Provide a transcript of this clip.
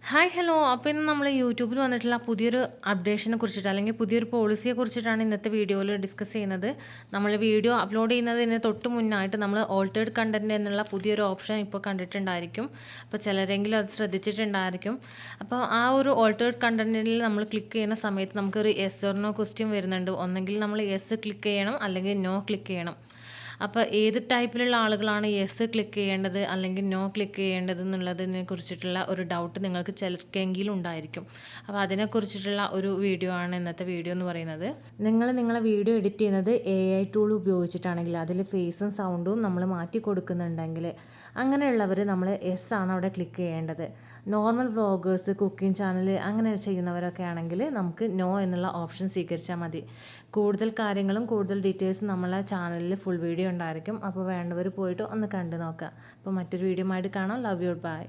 Hi hello. അപ്പോൾ ഇന്ന് നമ്മൾ യൂട്യൂബിൽ വന്നിട്ടുള്ള പുതിയൊരു അപ്ഡേഷനെ കുറിച്ചിട്ട് അല്ലെങ്കിൽ പുതിയൊരു പോളിസിയെ കുറിച്ചിട്ടാണ് ഇന്നത്തെ വീഡിയോയിൽ ഡിസ്കസ് ചെയ്യുന്നത്. നമ്മൾ വീഡിയോ അപ്ലോഡ് ചെയ്യുന്നതിന് തൊട്ട് മുന്നായിട്ട് നമ്മൾ ഓൾട്ടേഡ് കണ്ടൻറ്റ് എന്നുള്ള പുതിയൊരു ഓപ്ഷൻ ഇപ്പോൾ കണ്ടിട്ടുണ്ടായിരിക്കും. അപ്പോൾ ചിലരെങ്കിലും അത് ശ്രദ്ധിച്ചിട്ടുണ്ടായിരിക്കും. അപ്പോൾ ആ ഒരു ഓൾട്ടേഡ് കണ്ടൻറ്റിൽ നമ്മൾ ക്ലിക്ക് ചെയ്യുന്ന സമയത്ത് നമുക്കൊരു യെസ് ഓർ നോ ക്വസ്റ്റ്യൻ വരുന്നുണ്ട്. ഒന്നെങ്കിൽ നമ്മൾ യെസ് ക്ലിക്ക് ചെയ്യണം, അല്ലെങ്കിൽ നോ ക്ലിക്ക് ചെയ്യണം. അപ്പോൾ ഏത് ടൈപ്പിലുള്ള ആളുകളാണ് യെസ് ക്ലിക്ക് ചെയ്യേണ്ടത് അല്ലെങ്കിൽ നോ ക്ലിക്ക് ചെയ്യേണ്ടത് എന്നുള്ളതിനെ കുറിച്ചിട്ടുള്ള ഒരു ഡൗട്ട് നിങ്ങൾക്ക് ചിലർക്കെങ്കിലും ഉണ്ടായിരിക്കും. അപ്പോൾ അതിനെക്കുറിച്ചിട്ടുള്ള ഒരു വീഡിയോ ആണ് ഇന്നത്തെ വീഡിയോ എന്ന് പറയുന്നത്. നിങ്ങളെ വീഡിയോ എഡിറ്റ് ചെയ്യുന്നത് AI ടൂൾ ഉപയോഗിച്ചിട്ടാണെങ്കിൽ അതിൽ ഫേസും സൗണ്ടും നമ്മൾ മാറ്റി കൊടുക്കുന്നുണ്ടെങ്കിൽ അങ്ങനെയുള്ളവർ നമ്മൾ യെസ് ആണ് അവിടെ ക്ലിക്ക് ചെയ്യേണ്ടത്. നോർമൽ വ്ളോഗേഴ്സ്, കുക്കിംഗ് ചാനൽ അങ്ങനെ ചെയ്യുന്നവരൊക്കെ ആണെങ്കിൽ നമുക്ക് നോ എന്നുള്ള ഓപ്ഷൻ സ്വീകരിച്ചാൽ മതി. കൂടുതൽ കാര്യങ്ങളും കൂടുതൽ ഡീറ്റെയിൽസും നമ്മളെ ചാനലിൽ ഫുൾ വീഡിയോ ഉണ്ടായിരിക്കും. അപ്പോൾ വേണ്ടവർ പോയിട്ട് ഒന്ന് കണ്ടു നോക്കാം. അപ്പോൾ മറ്റൊരു വീഡിയോ ആയിട്ട് കാണാം. Love you, by.